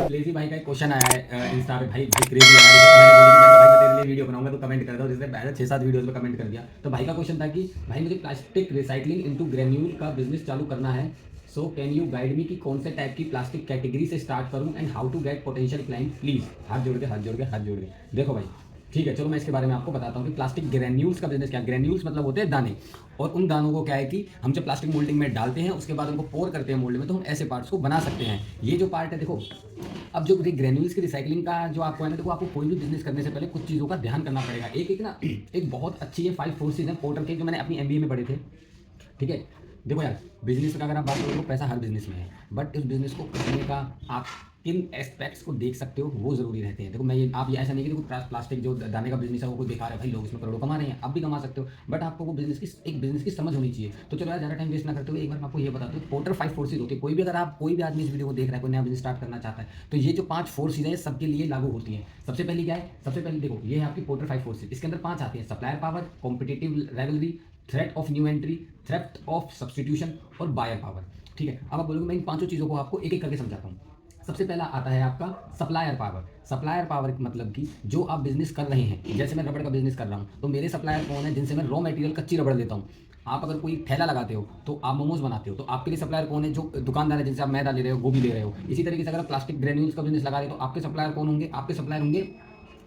Crazy भाई का एक क्वेश्चन आया है इंस्टा पे। भाई भाई क्रेजी है यार। मैंने बोली कि मैं भाई मैं तेरे लिए वीडियो बनाऊंगा तो कमेंट कर दो। जिसने पहले 6-7 वीडियोस पे कमेंट कर दिया। तो भाई का क्वेश्चन था कि भाई मुझे प्लास्टिक रिसाइकलिंग इनटू ग्रेन्यूल का बिजनेस चालू करना है। So can you guide me कि कौन से टाइप की प्लास्टिक कैटेगरी से स्टार्ट करूं and how to get potential client please. हाथ जोड़ के हाथ जोड़ के हाथ जोड़ के देखो भाई, ठीक है चलो मैं इसके बारे में आपको बताता हूँ कि प्लास्टिक ग्रेन्यूल्स का बिजनेस क्या है। ग्रेन्यूल्स मतलब होते हैं दाने, और उन दानों को क्या है कि हम जब प्लास्टिक मोल्डिंग में डालते हैं उसके बाद उनको पोर करते हैं मोल्ड में, तो हम ऐसे पार्ट्स को बना सकते हैं। ये जो पार्ट है देखो, अब जो ग्रेन्यूल्स की रिसाइकलिंग का जो आपको है ना, देखो आपको कोई भी बिजनेस करने से पहले कुछ चीज़ों का ध्यान करना पड़ेगा। एक एक ना एक बहुत अच्छी है 5 फोर्सेज है पोर्टर के, जो मैंने अपनी एमबीए में पढ़े थे। ठीक है, देखो यार बिजनेस का अगर आप बात करो तो पैसा हर बिजनेस में है, बट इस बिजनेस को करने का आप किन एस्पेक्ट्स को देख सकते हो वो जरूरी रहते हैं। देखो मैं ये आप ये ऐसा नहीं कि देखो प्लास्टिक जो दाने का बिजनेस है वो कोई बेकार है, भाई लोग इसमें करोड़ों कमा रहे हैं, आप भी कमा सकते हो, बट आपको वो बिजनेस की एक बिजनेस की समझ होनी चाहिए। तो चलो यार ज़्यादा टाइम वेस्ट ना करते हुए एक बार मैं आपको ये बताता हूँ पोर्टर 5 फोर्सेज होती है। कोई भी अगर आप कोई भी आदमी इस वीडियो को देख रहा है, कोई नया बिजनेस स्टार्ट करना चाहता है, तो ये जो 5 फोर्सेज है सबके लिए लागू होती है। सबसे पहली क्या है, सबसे पहले देखो ये है आपकी पोर्टर 5 फोर्सेज। इसके अंदर 5 आती है: supplier power, competitive rivalry, threat of new entry, threat of substitution और बायर पावर। ठीक है, अब आप बोलोगे मैं इन पांचों चीज़ों को आपको एक एक करके समझाता हूँ। सबसे पहला आता है आपका सप्लायर पावर। सप्लायर पावर मतलब कि जो आप बिजनेस कर रहे हैं, जैसे मैं रबड़ का बिजनेस कर रहा हूँ तो मेरे सप्लायर कौन है, जिनसे मैं रॉ मटेरियल कच्ची रबड़ लेता हूँ। आप अगर कोई ठेला लगाते हो तो आप मोमोज बनाते हो, तो आपके लिए सप्लायर कौन है, जो दुकानदार है जिनसे आप मैदा ले रहे हो, गोभी ले रहे हो। इसी तरीके से अगर आप प्लास्टिक ग्रेन्यूल्स का बिजनेस लगा रहे हो तो आपके सप्लायर कौन होंगे, आपके सप्लायर होंगे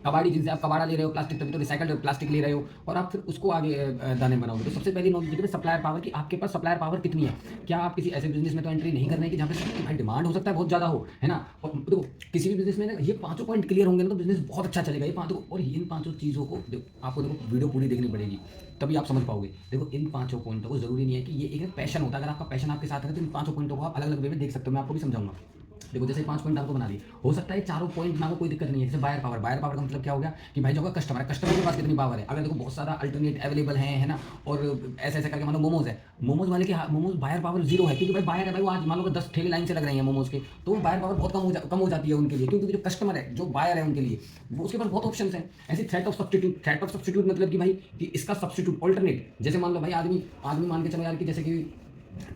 कबाड़ी, जिनसे आप कबाड़ा ले रहे हो प्लास्टिक, तभी तो रिसाइकल्ड प्लास्टिक ले रहे हो, और आप फिर उसको आगे दाने बनाओगे। तो सबसे पहली नॉलेज है सप्लायर पावर की, आपके पास सप्लायर पावर कितनी है। क्या आप किसी ऐसे बिजनेस में तो एंट्री नहीं कर रहे हैं कि जहाँ पे भाई डिमांड हो सकता है बहुत ज़्यादा हो, है ना। और देखो किसी भी बिजनेस में ना ये पांचों पॉइंट क्लियर होंगे ना तो बिजनेस बहुत अच्छा चलेगा। ये पांचों, और इन पांचों चीज़ों को आपको देखो वीडियो पूरी देखनी पड़ेगी तभी आप समझ पाओगे। देखो इन पांचों पॉइंटों को जरूरी नहीं है कि ये एक पैशन होता है, अगर आपका पैशन आपके साथ है तो इन पांचों पॉइंटों को आप अलग अलग वे में देख सकते हो। मैं आपको भी समझाऊंगा। देखो जैसे 5 पॉइंट आपको बना दिए, हो सकता है चारों पॉइंट ना हो कोई दिक्कत नहीं है। जैसे बायर पावर, बायर पावर का मतलब क्या हो गया कि भाई जो कस्टमर है, कस्टमर के पास कितनी पावर है। अगर देखो बहुत सारा अल्टरनेट अवेलेबल है ना, और ऐसे ऐसे करके मान लो मोमोज है, मोमोज वाले के मोमोज बायर पावर जीरो है, क्योंकि भाई बायर है भाई, वो आज मान लो 10 ठेले लाइन से लग रहे हैं मोमोज के, तो बायर पावर बहुत कम हो जाती है उनके लिए, क्योंकि जो कस्टमर है, जो बायर है उनके लिए वो उसके पास बहुत ऑप्शन है। ऐसे threat of substitute, threat of substitute मतलब कि भाई कि इसका सब्सटीट्यूट ऑल्टरनेट, जैसे मान लो भाई आदमी आदमी मान के चलो यार कि जैसे कि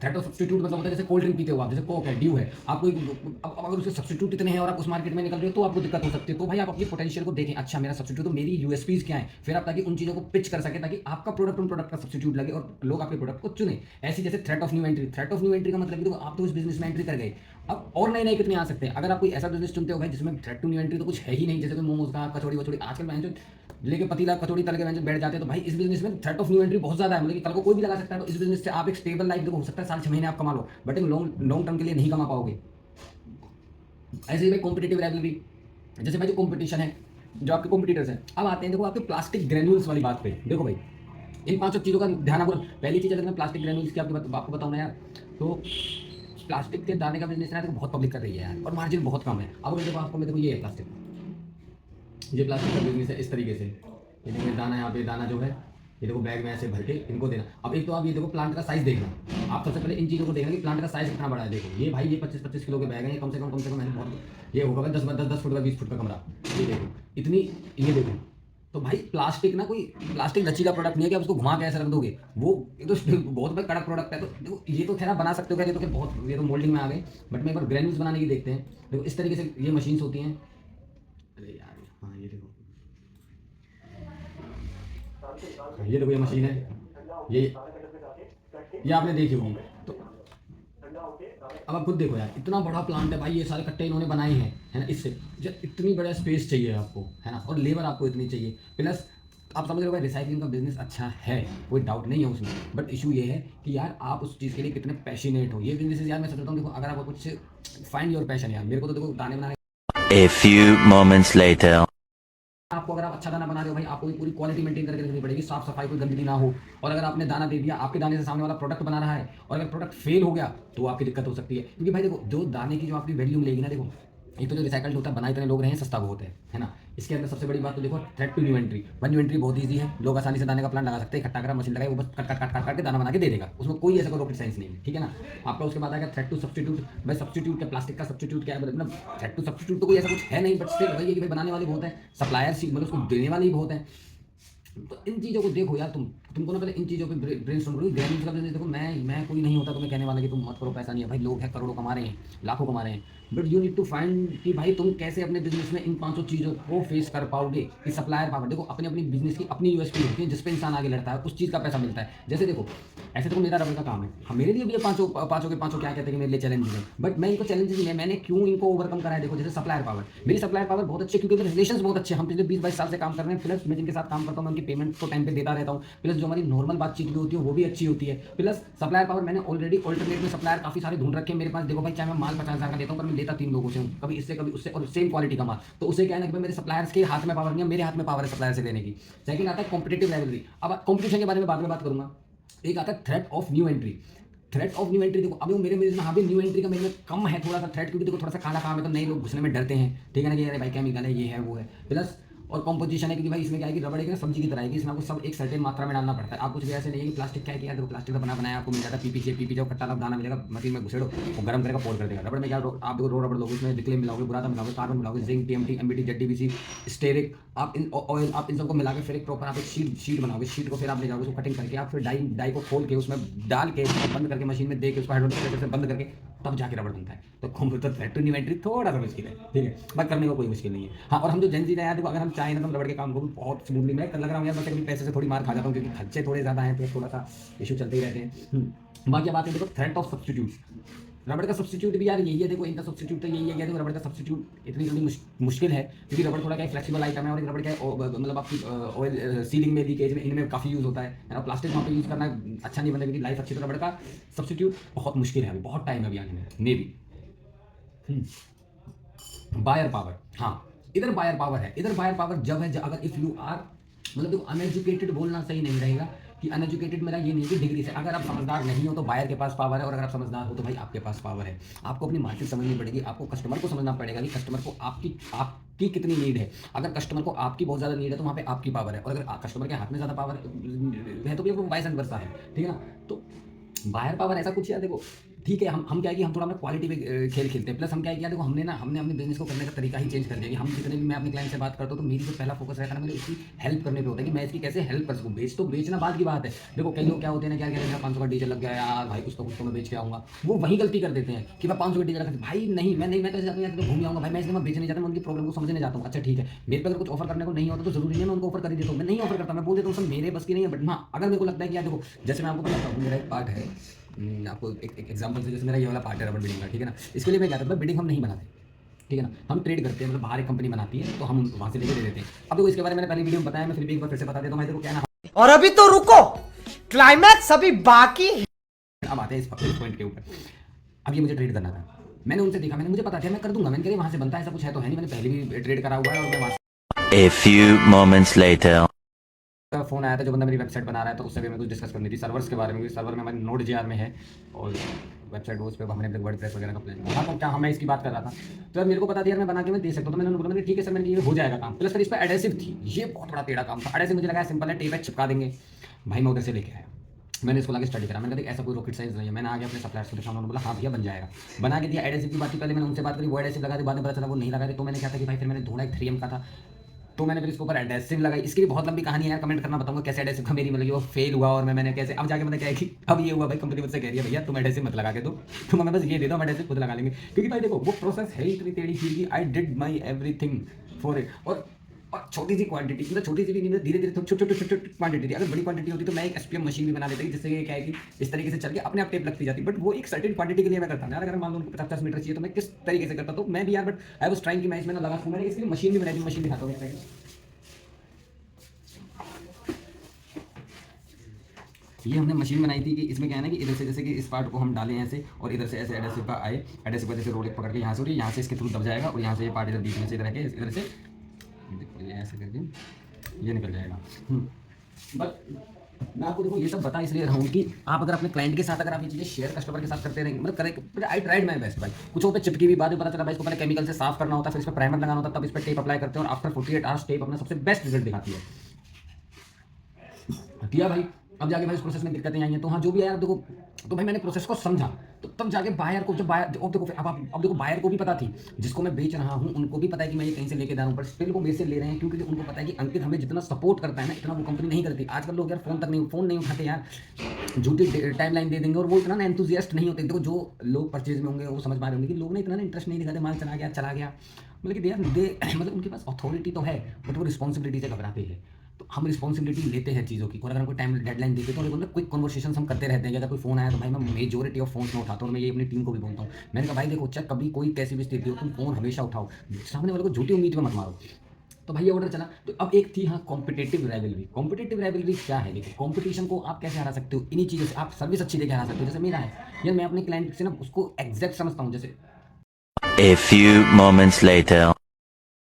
थ्रेट ऑफ सब्सटीट्यूट मतलब होता है जैसे कोल्ड ड्रिंक पीते हो आप, जैसे कोक है, ड्यू है, आपको अब अगर उसके सब्सटीट्यूट इतने हैं और आप उस मार्केट में निकल रहे हो तो आपको दिक्कत हो सकती है। तो भाई आप अपनी पोटेंशियल को देखें, अच्छा मेरा सब्सटीट्यूट, तो मेरी यूएसपीज क्या है, फिर आप ताकि उन चीज़ों को पिच कर सके ताकि आपका प्रोडक्ट उन प्रोडक्ट का सब्सटीट्यूट लगे और लोग आपके प्रोडक्ट को चुने। ऐसी जैसे threat of new entry, threat of new entry का मतलब कि आप तो इस बिजनेस में एंट्री कर गए, अब और नए नए कितने आ सकते हैं। अगर आप कोई ऐसा बिजनेस चुनते हो भाई जिसमें थ्रेट टू न्यू एंट्री तो कुछ है ही नहीं, जैसे कि मोमोज का, कचौड़ी वचौड़ी, आजकल मैं जो लेके पतीला कचौड़ी तल के बैठ जाते हैं, तो भाई इस बिजनेस में थ्रेट ऑफ न्यू एंट्री बहुत ज्यादा है, मतलब कि कल को कोई भी लगा सकता है। तो इस बिजनेस से आप एक स्टेबल लाइफ, देखो हो सकता है 4-6 महीने आप कमा लो, बट एक लॉन्ग टर्म के लिए नहीं कमा पाओगे। ऐसे ही भाई कॉम्पिटेटिव राइवलरी, जैसे भाई जो कॉम्पिटिशन है, जो आपके कॉम्पिटिटर्स हैं। अब आते हैं देखो आपके प्लास्टिक ग्रेन्यूल्स वाली बात पे। देखो भाई इन पांचों चीज़ों का ध्यान आपको, पहली चीज़ अगर मैं प्लास्टिक ग्रेन्यूल्स की आपको बताऊँ ना यार, तो प्लास्टिक के दाने का बिजनेस है ना, तो बहुत पब्लिक कर रही है यार, और मार्जिन बहुत कम है। अब देखो आपको मैं देखो ये है प्लास्टिक, ये प्लास्टिक का बिजनेस है इस तरीके से। ये देखो ये दाना, यहाँ पे दाना जो है ये देखो बैग में ऐसे भर के इनको देना। अब एक तो आप ये देखो प्लांट का साइज देखना, आप सबसे पहले इन चीज़ों को देखना कि प्लांट का साइज कितना बड़ा है। देखो ये भाई ये 25-25 किलो के बैग हैं, ये कम से कम मैंने बहुत, ये होगा भाई 10 फुट का 20 फुट का कमरा। ये देखो इतनी, ये देखो। तो भाई प्लास्टिक ना कोई प्लास्टिक लचीला प्रोडक्ट नहीं है कि आप उसको घुमा के ऐसे रख दोगे, वो ये तो बहुत भाई कड़क प्रोडक्ट है। तो देखो ये तो खैर आप बना सकते हो, क्या ये तो बहुत, ये तो मोल्डिंग में आ गए, बट मैं एक बार ग्रेन्यूल्स बनाने की देखते हैं। देखो इस तरीके से ये मशीन्स होती हैं। अरे यार हाँ ये देखो, ये देखो ये मशीन है, ये आपने देखी होगी। तो अब आप खुद देखो यार, इतना बड़ा प्लांट है भाई, ये सारे कट्टे इन्होंने बनाए हैं, है ना। इससे इतनी बड़ा स्पेस चाहिए आपको, है ना, और लेबर आपको इतनी चाहिए, प्लस आप समझ रहे हो भाई रिसाइकलिंग का बिजनेस अच्छा है, कोई डाउट नहीं है उसमें, बट इशू ये है कि यार आप उस चीज़ के लिए कितने पैशनेट हो। ये बिजनेस यार मैं समझता हूँ, देखो अगर आपको कुछ फाइंड योर पैशन यार, मेरे को तो देखो दाने बनाने, A few moments later. आपको अगर आप अच्छा दाना बना रहे हो भाई, आपको पूरी क्वालिटी मेंटेन करके रखनी पड़ेगी, साफ सफाई, कोई गंदगी ना हो। और अगर आपने दाना दे दिया, आपके दाने से सामने वाला प्रोडक्ट बना रहा है, और अगर प्रोडक्ट फेल हो गया तो आपकी दिक्कत हो सकती है। क्योंकि भाई देखो जो दाने की जो आपकी वैल्यू मिलेगी ना, देखो एक तो जो रिसाइकल्ड होता है, बना इतने लोग रहे हैं, सस्ता बहुत है ना। इसके अंदर सबसे बड़ी बात तो देखो threat to new entry. One new entry बहुत ईजी है, लोग आसानी से दाने का प्लांट लगा सकते हैं, इकट्ठा करा मशीन लगाई, वो बस कट कट कट कट के दाना बना के दे देगा, उसमें कोई ऐसा कोई रॉकेट साइंस नहीं है, ठीक है ना। आपका उसके बाद आएगा थ्रेड टू सब्सटीट्यूट। भाई सब्सटीट्यूट क्या, प्लास्टिक का सब्सटीट्यूट क्या है, मतलब थ्रेड टू सब्सटीट्यूट तो कोई ऐसा कुछ है नहीं, बट स्टिल भाई ये कि भाई बनाने वाले बहुत है, सप्लायर मतलब उसको देने वाले ही बहुत है। तो इन चीज़ों को देखो यार तुम, तुमको ना पहले इन चीज़ों पे ब्रेनस्टॉर्म करो। ग्रैन्यूल्स का बिजनेस देखो, मैं कोई नहीं होता तो मैं कहने वाला कि तुम मत करो, पैसा नहीं है भाई, लोग हैं करोड़ों कमा रहे हैं, लाखों कमा रहे हैं, but you need to find कि भाई तुम कैसे अपने बिजनेस में इन 500 चीज़ों को फेस कर पाओगे। कि सप्लायर पावर देखो, अपनी अपनी बिजनेस की अपनी यूएसपी होती है, जिस पे इंसान आगे लड़ता है उस चीज़ का पैसा मिलता है। जैसे देखो, ऐसे तो मेरा रबड़ का काम है, हाँ मेरे लिए भी ये पाँचों क्या कहते हैं कि मेरे लिए चैलेंजेस है, बट मैं इनको चैलेंजेस नहीं है, मैंने क्यों इनको ओवरकम करा है। देखो जैसे सप्लायर पावर, मेरी सप्लायर पावर बहुत अच्छी, क्योंकि मेरे रिलेशन बहुत अच्छे हैं, हम पिछले 20-22 साल से काम कर रहे हैं, प्लस मैं जिनके साथ काम करता हूँ मैं उनकी पेमेंट को टाइम पे देता रहता हूँ, प्लस जो हमारी नॉर्मल बातचीत भी होती है वो भी अच्छी होती है, प्लस सप्लायर पावर मैंने ऑलरेडी ऑल्टरनेट में सप्लायर काफी सारे ढूंढ रखे हैं मेरे पास। देखो भाई, चाहे मैं माल 50,000 का देता हूँ पर मैं लेता 3 लोगों से हूँ, कभी इससे कभी उससे, और सेम क्वालिटी का माल, तो उससे क्या है ना कि भाई मेरे सप्लायर्स के हाथ में पावर नहीं है, मेरे हाथ में पावर है सप्लायर से लेने की। सेकंड आता है कॉम्पिटेटिव राइवलरी। अब कॉम्पिटिशन के बारे में बाद में बात करूंगा। एक आता है threat of new entry. Threat of new entry देखो, अभी वो मेरे बिजनेस में हाँ भी न्यू एंट्री का मेरे में कम है थोड़ा सा थ्रेट, क्योंकि देखो थोड़ा सा काला काम है तो नए लोग घुसने में डरते हैं, ठीक है ना, कि अरे भाई केमिकल है, ये है वो है। प्लस और कॉम्पोजिशन है, क्योंकि भाई इसमें क्या है कि रबड़ एक ना सब्जी की तरह है कि इसमें आपको सब एक सर्टेन मात्रा में डालना पड़ता है। आप कुछ भी ऐसे नहीं है कि प्लास्टिक क्या किया, देखो प्लास्टिक का बनाया आपको मिल जाता है पीपी जो खट्टा दाना मिलेगा, मशीन में घुसेड़ो वो गर्म करेगा, पोर कर देगा। रबड़ में क्या आप देखो रो रबड़ लोगे, उसमें निकले मिलाओगे, बुरादा मिलाओगे, कार्बन मिलाओगे, zinc, TMT, MBT, ZDBC, stearic, आप इन ऑयल, आप इन सबको मिला के फिर एक प्रॉपर आप एक शीट बनाओगे। शीट को फिर आप ले जाओगे, उसको कटिंग करके आप फिर डाई को खोल के उसमें डाल के बंद करके मशीन में दे के उसको हाइड्रोलिक से बंद करके तब जाके रबड़ बनता है। तो computer threat to new entry थोड़ा सा मुश्किल है, ठीक है, बट करने को कोई मुश्किल नहीं है। हाँ, और हम जो जेन जी हैं देखो, अगर हम चाहें ना तो हम रबड़ के काम को भी बहुत स्मूथली, मैं लग रहा हूँ यार, मैं कभी पैसे से थोड़ी मार खा जाता हूँ क्योंकि खर्चे थोड़े ज़्यादा हैं, तो थोड़ा सा इशू चलते ही रहते हैं। बाकी बात है देखो थ्रेट ऑफ सब्सटीट्यूट। रबड़ का सब्सटीट्यूट भी यार यही है, देखो इनका सब्सटीट्यूट तो यही है। देखो रबड़ का सब्सटीट्यूट इतनी जल्दी मुश्किल है, क्योंकि रबड़ थोड़ा क्या फ्लेक्सिबल आइटम है, और रबड़ क्या मतलब आपकी ऑयल सीलिंग में, लीकेज में, इनमें काफ़ी यूज़ होता है ना। प्लास्टिक वहाँ पे यूज़ करना अच्छा नहीं बनता, क्योंकि लाइफ अच्छी। तो रबड़ का सब्सटीट्यूट बहुत मुश्किल है, अभी बहुत टाइम है अभी आने में, मे बी। बायर पावर, हाँ इधर बायर पावर है। इधर बायर पावर जब है अगर इफ़ यू आर, मतलब देखो अनएजुकेटेड बोलना सही नहीं रहेगा, कि अनएजुकेटेड मेरा ये नहीं कि डिग्री से, अगर आप समझदार नहीं हो तो बायर के पास पावर है, और अगर आप समझदार हो तो भाई आपके पास पावर है। आपको अपनी मार्केट समझनी पड़ेगी, आपको कस्टमर को समझना पड़ेगा कि कस्टमर को आपकी कितनी नीड है। अगर कस्टमर को आपकी बहुत ज़्यादा नीड है तो वहाँ पे आपकी पावर है, और अगर कस्टमर के हाथ में ज़्यादा पावर है तो भी वो वाइस एंड वर्सा है, ठीक है ना। तो बायर पावर ऐसा कुछ यार देखो, ठीक है, हम क्या है कि हम थोड़ा अपना क्वालिटी पे खेल खेलते हैं। प्लस हम क्या है कि यार देखो, हमने अपने बिजनेस को करने का तरीका ही चेंज कर दिया, कि हम जितने भी मैं अपने क्लाइंट से बात करता हूँ तो मेरी जो पहला फोकस रहता है ना, मेरे उसकी हेल्प करने पे होता है कि मैं इसकी कैसे हेल्प कर सकूँ। बेचना बाद की बात है। देखो कई लोग क्या होते हैं ना, क्या कहते हैं 500 का डीजल लग गया यार भाई, कुछ तो मैं बेच के आऊँगा, वो वही गलती कर देते हैं कि मैं 500 का डीजल रखा भाई, नहीं मैं तो ऐसे घूम आऊँगा भाई, मैं इसलिए मैं बेचने जाता हूँ, मैं उनकी प्रॉब्लम को समझने जाता हूँ। अच्छा ठीक है, मेरे पे अगर कुछ ऑफर करने को नहीं होता तो जरूरी नहीं मैं उनको ऑफर कर ही देता हूँ, मैं नहीं ऑफर करता, मैं बोल देता हूँ सर मेरे बस की नहीं है। बट हाँ, अगर मेरे को लगता है कि यार देखो, जैसे मैं आपको बताता हूँ, मेरा एक पार्ट है, आपको एक एग्जांपल से, जैसे मेरा ये वाला पार्ट है रबड़ बिडिंग का, ठीक है ना। इसके लिए मैं क्या करता हूँ, बिडिंग हम नहीं बनाते, ठीक है ना, हम ट्रेड करते हैं, मतलब बाहर एक कंपनी बनाती है तो हम वहाँ से लेके दे देते हैं। अब देखो इसके बारे में मैंने पहले वीडियो में बताया, मैं फिर भी एक बार फिर से बता देता हूँ। मैं देखो क्या ना, और अभी तो रुको, क्लाइमैक्स अभी बाकी है। अब आते हैं इस पॉइंट के ऊपर। अब ये मुझे ट्रेड करना था, मैंने उनसे देखा, मुझे पता था मैं कर दूंगा, मैंने कहा वहाँ से बनता है, ऐसा कुछ है तो है नहीं, मैंने पहले भी ट्रेड करा हुआ है, और मैं वहाँ A few moments later. का फ़ोन आया था, जो बंदा मेरी वेबसाइट बना रहा है, तो उससे भी मैं कुछ डिस्कस करनी थी सर्वर्स के बारे में, क्योंकि सर्वर में हमारे Node.js में है, और वेबसाइट उस पर हमने वर्डप्रेस वगैरह का प्लान हाँ, तो क्या मैं इसकी बात कर रहा था। तो यार मेरे को पता था यार मैं बना के मैं दे सकता हूँ, तो मैंने बोला ठीक है सर, मैंने ये हो जाएगा काम। प्लस फिर इस पर एडेसिव थी, ये बहुत बड़ा टेढ़ा काम था। एडेसिव मुझे लगा सिंपल है, टेप है चिपका देंगे, भाई मैं उधर से लेके आया, मैंने इसको लाके स्टडी करा, मैंने कहा ऐसा कोई रॉकेट साइंस नहीं है। मैंने आगे अपने सप्लायर्स को दिखा, उन्होंने बोला हाँ भैया बन जाएगा, बना के दिया। एडेसिव की बात की पहले मैंने उनसे बात करी, वो एडेसिव लगा दी, बाद में पता चला वो नहीं लगा रहे, तो मैंने क्या था कि भाई फिर मैंने ढूंढा, एक 3M का था, तो मैंने फिर इसके ऊपर एडेसिव लगाई। इसकी भी बहुत लंबी कहानी है यार, कमेंट करना बताऊंगा कैसे एडेसिव का मेरी मतलब वो फेल हुआ, और मैंने कैसे अब जाके मैंने क्या है कि अब ये हुआ भाई, कंपनी मुझसे कह रही है भैया तुम एडेसिव मत लगा के दो, तुम हमें बस ये दे दो, हम एडेसिव खुद लगा लेंगे। क्योंकि भाई देखो वो प्रोसेस है इतनी टेढ़ी चीज की, I did my everything for it. और छोटी सी क्वांटिटी, मतलब छोटी सी भी नहीं, धीरे धीरे छोटी क्वांटिटी थी। अगर बड़ी क्वांटिटी होती तो मैं एक SPM मशीन भी बना देता, जिससे ये क्या है कि इस तरीके से चल के अपने आप टेप लगती जाती। बट वो एक सर्टेन क्वांटिटी के लिए मैं करता था। अगर मान लो उनको 50 मीटर चाहिए तो मैं किस तरीके से करता, तो मैं भी यार, बट आई वाज ट्राइंग कि मैं इसमें ना लगा, मैंने इसके लिए मशीन भी बनाई, मशीन दिखाता हूँ। ये हमने मशीन बनाई थी कि इसमें क्या है ना कि इधर से जैसे कि इस पार्ट को हम डालें ऐसे, और इधर से ऐसे एडेसिव का आए, एडेसिव का जैसे रोल पकड़ के यहाँ से, और यहाँ से इसके थ्रू दब जाएगा, और यहाँ से ये पार्ट इधर बीच में से इधर के इधर से ये ऐसे करके ये निकल जाएगा। बट मैं आपको देखो ये सब बता इसलिए रहा हूँ कि आप अगर अपने क्लाइंट के साथ अगर आप ये चीज़ें शेयर कस्टमर के साथ करते रहेंगे, मतलब करें, आई ट्राइड माय बेस्ट भाई। कुछ पे चिपकी भी, बाद में पता चला भाई इसको पहले केमिकल से साफ करना होता है, फिर इस पर प्राइमर लगाना होता है, तब इस पर टेप अप्लाई करते हैं, और आफ्टर 48 आवर्स टेप अपना सबसे बेस्ट रिजल्ट दिखाती है। दिया भाई, अब जाके भाई इस प्रोसेस में दिक्कतें आई हैं, तो हाँ जो भी है यार देखो, तो भाई मैंने प्रोसेस को समझा, तो तब जाके बायर को जब बायर अब देखो अब देखो बायर को भी पता थी, जिसको मैं बेच रहा हूँ उनको भी पता है कि मैं ये कहीं से लेके जा रहा हूँ, पर स्टिल वो मेरे से ले रहे हैं क्योंकि उनको पता है कि अंकित हमें जितना सपोर्ट करता है ना इतना वो कंपनी नहीं करती। आजकल लोग यार फोन नहीं उठाते यार, झूठी टाइमलाइन दे देंगे और वो इतना ना एंथुजियास्ट नहीं होते। देखो जो लोग परचेज में होंगे वो समझ पा रहे होंगे कि लोग ना इतना इंटरेस्ट नहीं दिखाते, माल चला गया मतलब कि यार मतलब उनके पास अथॉरिटी तो है बट वो रिस्पॉन्सिबिलिटी से घबराते हैं। तो हम रिस्पॉन्सिबिलिटी लेते हैं चीज़ों की, और अगर हमको टाइम डेडलाइन देते तो क्विक कन्वर्सेशन हम करते रहते हैं कि अगर कोई फोन आया तो भाई मैं मेजोरिटी ऑफ फोन में उठाता हूँ, और मैं ये अपनी टीम को भी बोलता हूँ। मैंने कहा भाई देखो चाहे कभी कोई कैसी भी स्थिति हो तुम फोन हमेशा उठाओ, सामने वाले को झूठी उम्मीद में मत मारो। तो भाई ये ऑर्डर चला। तो अब एक थी हाँ कॉम्पिटेटिव राइवलरी। कॉम्पिटेटिव राइवलरी क्या है? देखो कॉम्पिटिशन को आप कैसे हरा सकते हो, इन्हीं चीज़ों से। आप सर्विस अच्छी देकर हरा सकते हो, जैसे मेरा है यार, मैं अपने क्लाइंट से ना उसको एग्जैक्ट समझता हूँ। जैसे A few moments later.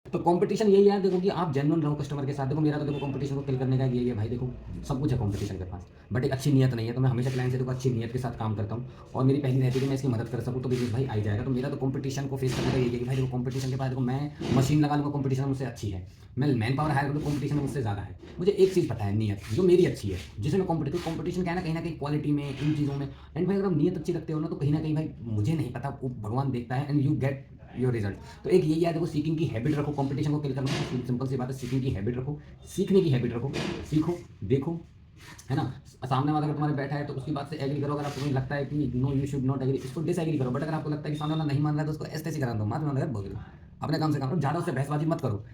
तो कंपटीशन यही है देखो कि आप जेन्युइन रहो कस्टमर के साथ। देखो मेरा तो देखो कंपटीशन को किल करने का यही है भाई, देखो सब कुछ है कंपटीशन के पास बट एक अच्छी नियत नहीं है। तो मैं हमेशा क्लाइंट से देखो अच्छी नियत के साथ काम करता हूँ, और मेरी पहली रहती है कि मैं इसकी मदद कर सकूँ तो बिजनेस भाई आ ही जाएगा। तो मेरा तो कंपटीशन को फेस करने का यही है कि भाई देखो कंपटीशन के पास देखो मैं मशीन लगा लूँगा, कंपटीशन मुझसे अच्छी है, मैं मैन पावर हायर करूँ कंपटीशन मुझसे ज़्यादा है। मुझे एक चीज़ पता है नियत जो मेरी अच्छी है, जिसे मैं कंपटीशन क्या है ना कहीं क्वालिटी में इन चीज़ों में। एंड भाई अगर आप नियत अच्छी रखते हो ना तो कहीं ना कहीं भाई मुझे नहीं पता वो भगवान देखता है and you get your result. तो एक यही है देखो, सीकिंग की हैबिट रखो, कंपटीशन को किल करना है सिंपल सी बात है। सीकिंग की हैबिट रखो, सीखने की हैबिट रखो, सीखो देखो, है ना। सामने वाला अगर तुम्हारे बैठा है तो उसकी बात से एग्री करो। अगर आप तुम्हें लगता है कि no you should not agree, इसको डिसएग्री करो। बट अगर आपको लगता है कि सामने वाला नहीं मान रहा है तो उसको ऐसे करा दो, मात्र मान बोल दो, अपने काम से काम करो, ज़्यादा उससे बहसबाजी मत करो।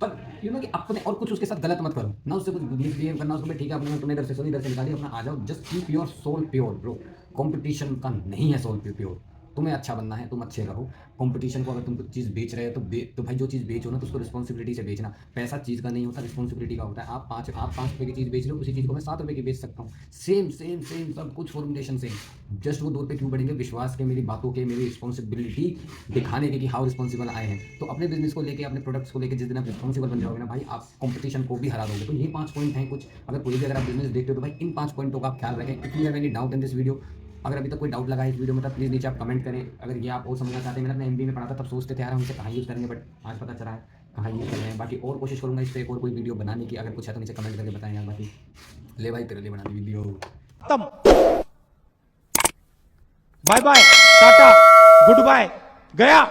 पर यू नो कि अपने और कुछ उसके साथ गलत मत करो ना, उससे कुछ बिहेव करना उसको ठीक है अपने तुमने इधर से सुनी इधर से निकाली अपना आ जाओ। Just keep your soul pure bro. Competition का नहीं है सोल प्योर, तुम्हें अच्छा बनना है तुम अच्छे रहो। कंपटीशन को अगर तुम कुछ चीज़ बेच रहे हो तो भाई जो चीज़ बेचो ना तो उसको रिस्पॉन्सिबिलिटी से बेचना। पैसा चीज़ का नहीं होता, रिस्पॉन्सिबिलिटी का होता है। आप 5 रुपये की चीज़ बेच रहे हो, उसी चीज़ को मैं 7 रुपये की बेच सकता हूँ। सेम सब कुछ फॉर्मुलेशन सेम। जस्ट वो 2 रुपये क्यों बढ़ेंगे? विश्वास के, मेरी बातों के, मेरी रिस्पॉन्सिबिलिटी दिखाने के कि हाउ रिस्पॉन्सिबल आए हैं। तो अपने बिजनेस को लेकर, अपने प्रोडक्ट्स को लेकर जिस दिन आप रिस्पॉन्सिबल बन जाओगे ना भाई, आप कंपटीशन को भी हरा दोगे। तो ये 5 पॉइंट हैं कुछ। अगर कोई भी अगर आप बिजनेस देखते हो तो भाई इन 5 पॉइंटों का आप ख्याल रखें। If you have any doubt in this video, अगर अभी तक कोई डाउट लगा है इस वीडियो में तो प्लीज़ नीचे आप कमेंट करें। अगर ये आप और समझना चाहते हैं, मैंने अपने एमबीए में पढ़ा था तब सोचते थे यार हम इसे कहाँ यूज़ करेंगे, बट आज पता चला है कहाँ यूज़ कर रहे हैं। बाकी और कोशिश करूँगा इस पर एक और कोई वीडियो बनाने की। अगर कुछ है तो नीचे कमेंट करके बताएं यार। बाकी ले भाई तेरे लिए बना दी वीडियो। खत्म। Bye bye, tata, goodbye, गया।